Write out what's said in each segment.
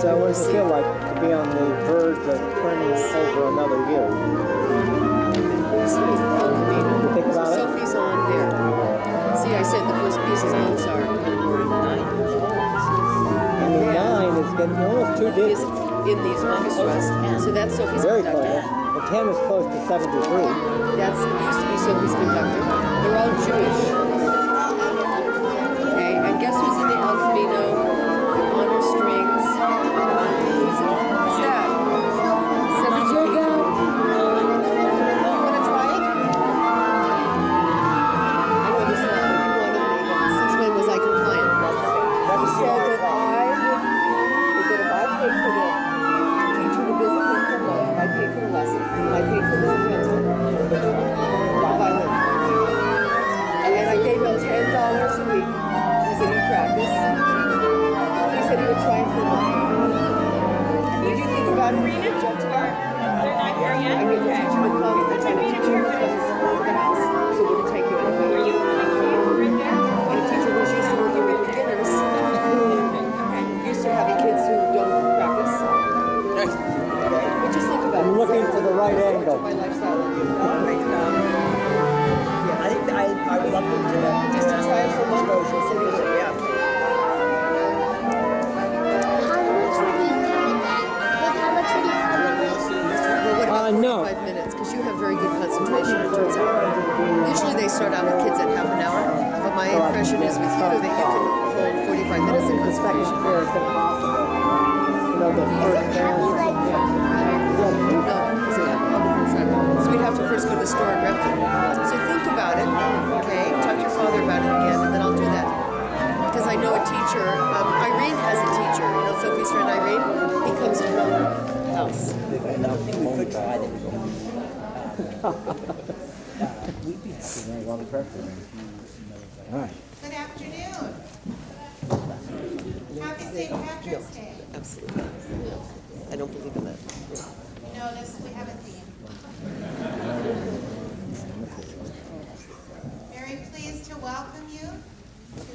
So what does it feel like to be on the verge of turning over another year? You think about it? Sophie's on there. See, I said the first piece is Mozart. And the 9 is getting almost 2 digits. In these orchestras. So that's Sophie's Very conductor. close. The 10 is close to 73. That's used to be Sophie's conductor. They're all Jewish. Okay, and guess who's in the El Camino honor strings? Who's that? Seven Jacob. You want to try it? I know this not. You wanted me, but since when was I compliant? He said that if I paid for the teacher to visit him for a month, I paid for the lesson, I paid for the rental, violin. And I gave him $10 a week visiting practice. He said he would try it for a month. Did you think about it? Did you jump to that? They're not here yet? I get the teacher would come, the teacher would come to the house, so it wouldn't take you anywhere. Were you right there? And a teacher who's used to working with beginners, who used to having kids who don't practice. But just think about it. I'm looking for the right angle. My lifestyle. I would love to do that. Just to try it for one motion. So you would, Yeah. Well, what about No. 45 minutes? Because you have very good concentration, it turns out. Usually they start out with kids at half an hour, but my impression is with you that you can hold 45 minutes in The second concentration. chair is impossible. You know, the first band. No, because they have on the front side. So we'd have to first go to the store and rent them. So think about it, okay? Talk to your father about it again, and then I'll do that. Because I know a teacher, Irene has a teacher. You know Sophie's friend Irene? He comes to her house. I think we could try that. We'd be happy to have all the correctors. All right. Good afternoon. Happy St. Patrick's Day. Absolutely. No, I don't believe in that. Notice we have a theme. Very pleased to welcome you to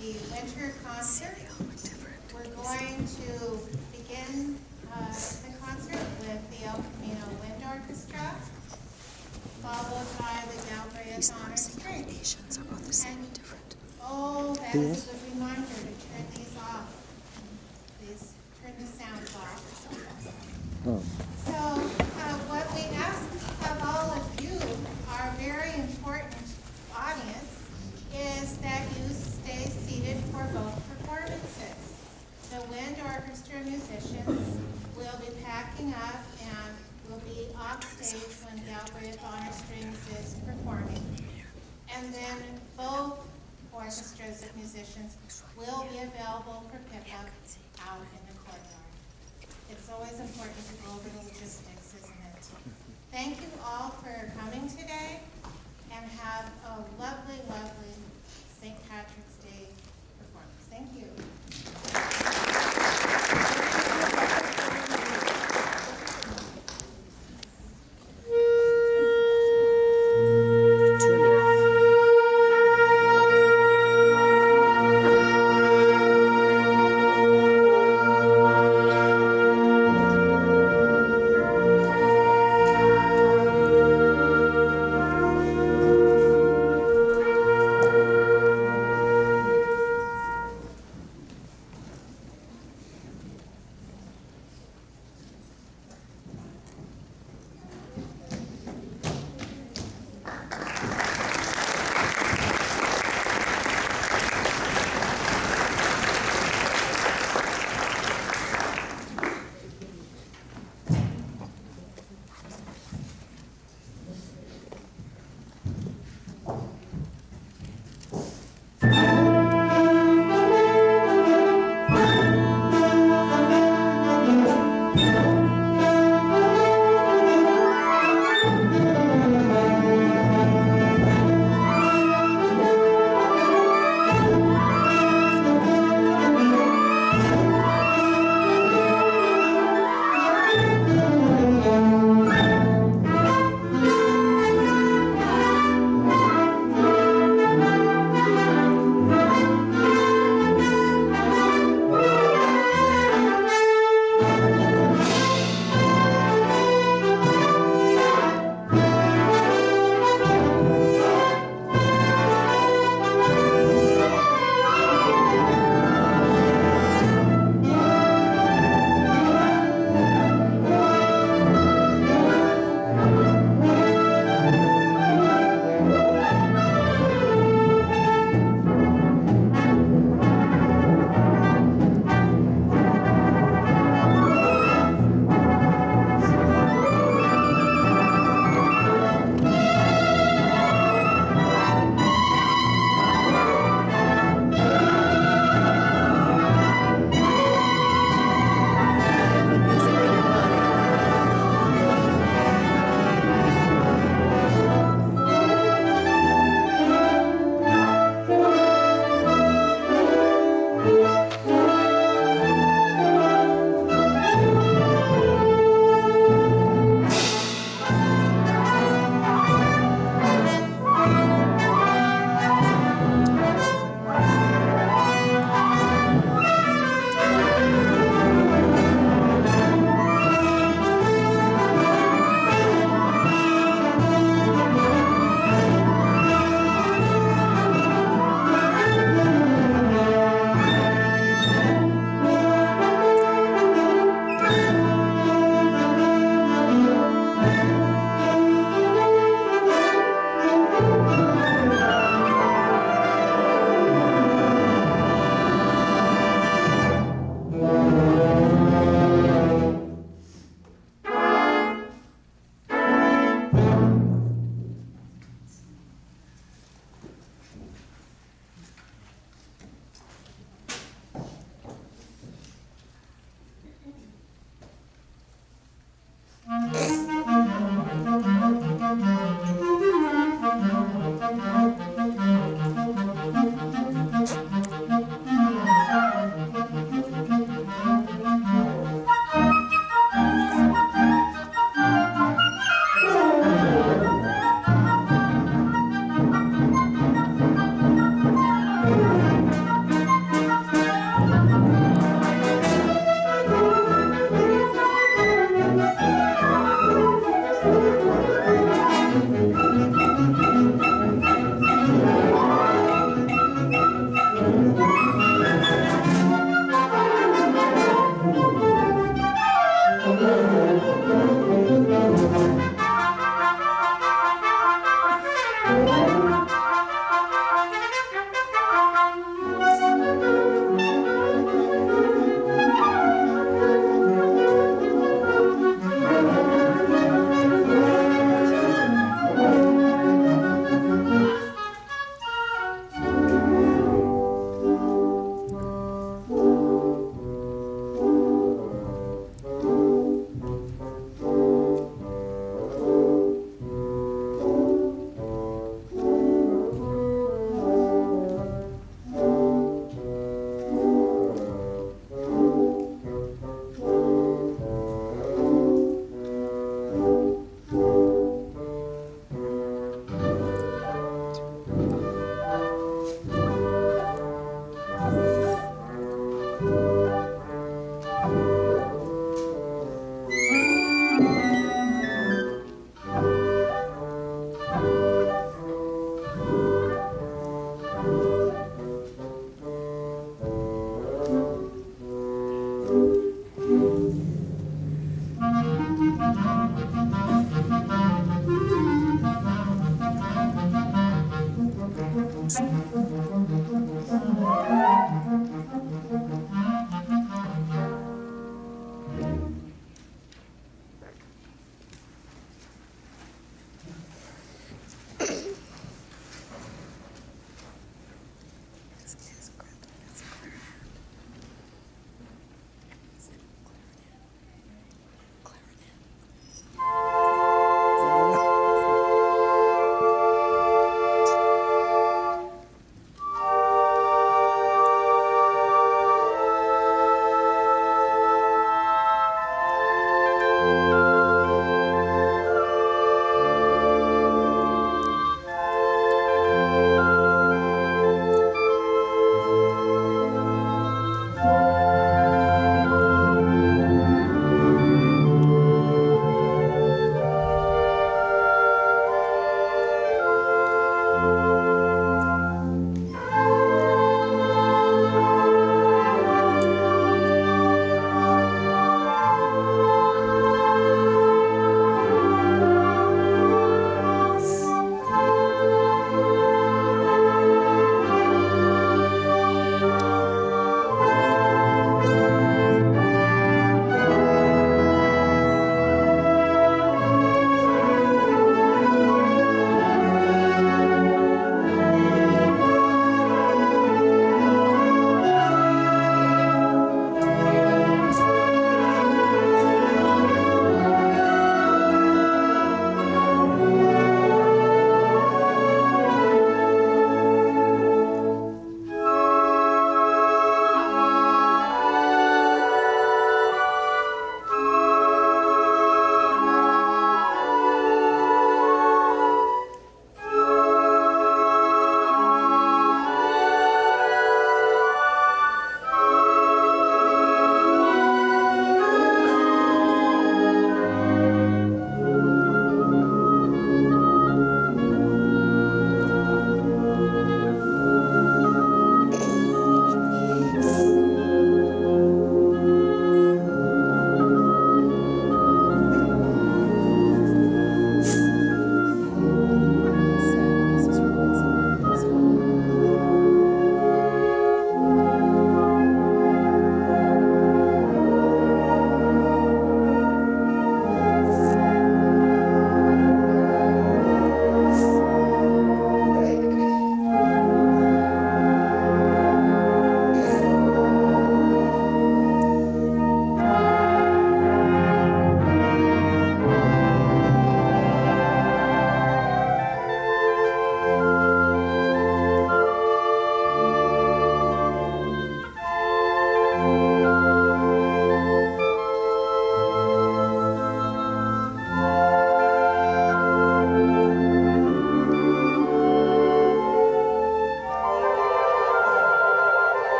the winter concert. We're going to begin the concert with the El Camino Wind Orchestra, followed by the Galbraith Honor Strings. Are both the same and different. Oh, that is a good reminder to turn these off. Please turn the sounds off. So what we ask of all of you, our very important audience, is that you stay seated for both performances. The wind orchestra musicians will be packing up and will be off stage when Galbraith Honor Strings is performing. And then both orchestras of musicians will be available for pickup out in the courtyard. It's always important to go over the logistics, isn't it? Thank you all for coming today, and have a lovely, lovely St. Patrick's Day performance. Thank you. Thank